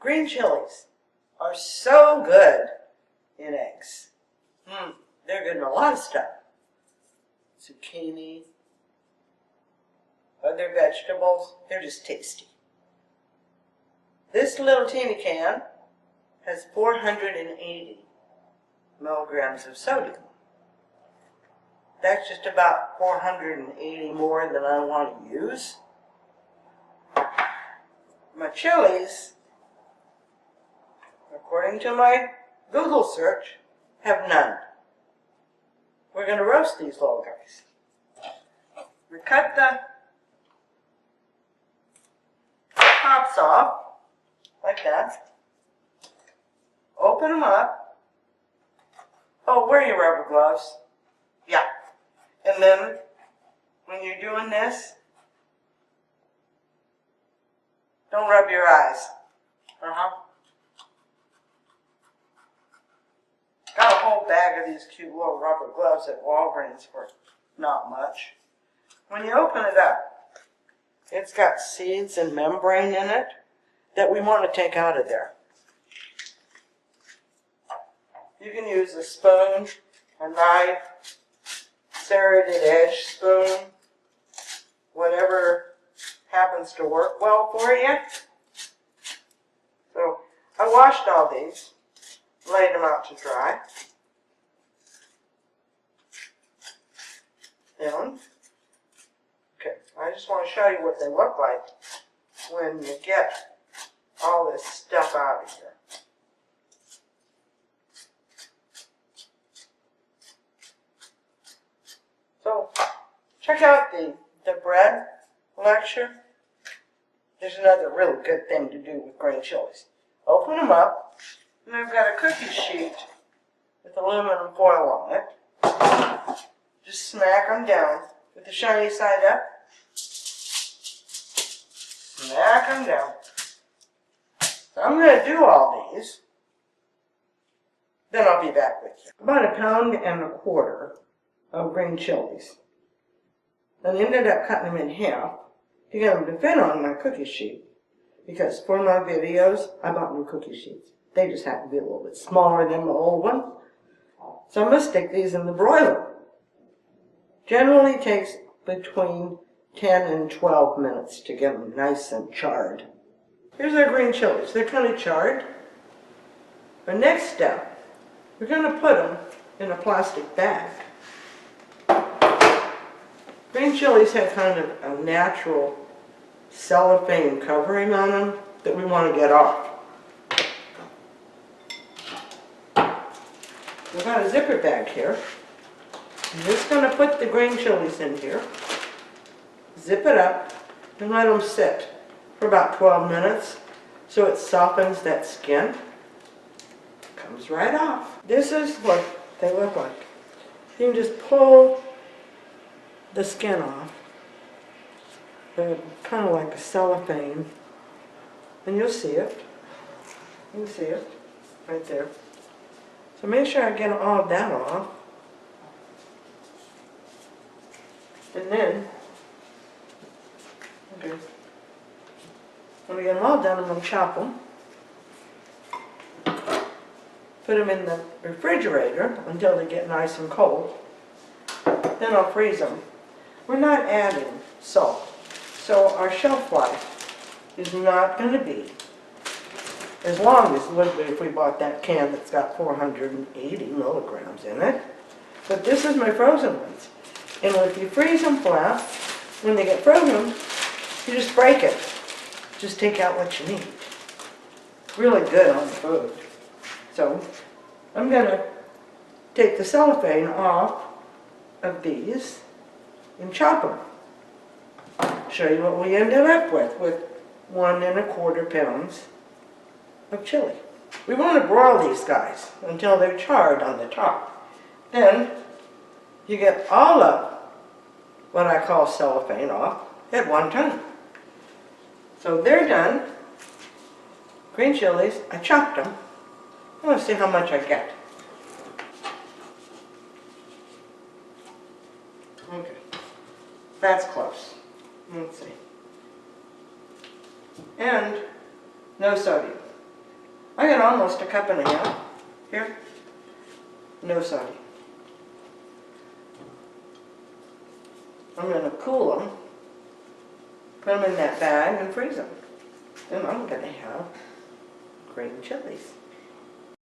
Green chilies are so good in eggs. They're good in a lot of stuff. Zucchini, other vegetables, they're just tasty. This little teeny can has 480 milligrams of sodium. That's just about 480 more than I want to use. My chilies, according to my Google search, have none. We're going to roast these little guys. We cut the tops off, like that. Open them up. Oh, wear your rubber gloves. Yeah. And then, when you're doing this, don't rub your eyes. Got a whole bag of these cute little rubber gloves at Walgreens for not much. When you open it up, it's got seeds and membrane in it that we want to take out of there. You can use a spoon, a knife, serrated edge spoon, whatever happens to work well for you. So I washed all these, laid them out to dry. And, okay, I just want to show you what they look like when you get all this stuff out of here. So, check out the bread lecture. There's another really good thing to do with green chilies. Open them up, and I've got a cookie sheet with aluminum foil on it. Just smack them down with the shiny side up. Smack them down. So I'm going to do all these. Then I'll be back with you. About 1.25 pounds of green chilies. And ended up cutting them in half to get them to fit on my cookie sheet. Because for my videos, I bought new cookie sheets. They just happen to be a little bit smaller than the old one. So I'm going to stick these in the broiler. Generally takes between 10 and 12 minutes to get them nice and charred. Here's our green chilies. They're kind of charred. The next step, we're going to put them in a plastic bag. Green chilies have kind of a natural cellophane covering on them that we want to get off. We've got a zipper bag here. I'm just going to put the green chilies in here, zip it up, and let them sit for about 12 minutes so it softens that skin. Comes right off. This is what they look like. You can just pull the skin off. They're kind of like a cellophane, and you'll see it. You can see it right there. So make sure I get all of that off. And then, okay, when we get them all done, I'm going to chop them. Put them in the refrigerator until they get nice and cold. Then I'll freeze them. We're not adding salt, so our shelf life is not going to be as long as it would be if we bought that can that's got 480 milligrams in it. But this is my frozen ones. And if you freeze them flat, when they get frozen, you just break it. Just take out what you need. It's really good on the food. So I'm going to take the cellophane off of these and chop them. Show you what we ended up with 1.25 pounds of chili. We want to broil these guys until they're charred on the top. Then you get all of what I call cellophane off at one time. So they're done. Green chilies, I chopped them. I want to see how much I get. Okay, that's close. Let's see. And no sodium. I got almost a cup and a half. Here, no salt. I'm going to cool them, put them in that bag and freeze them. Then I'm going to have green chilies.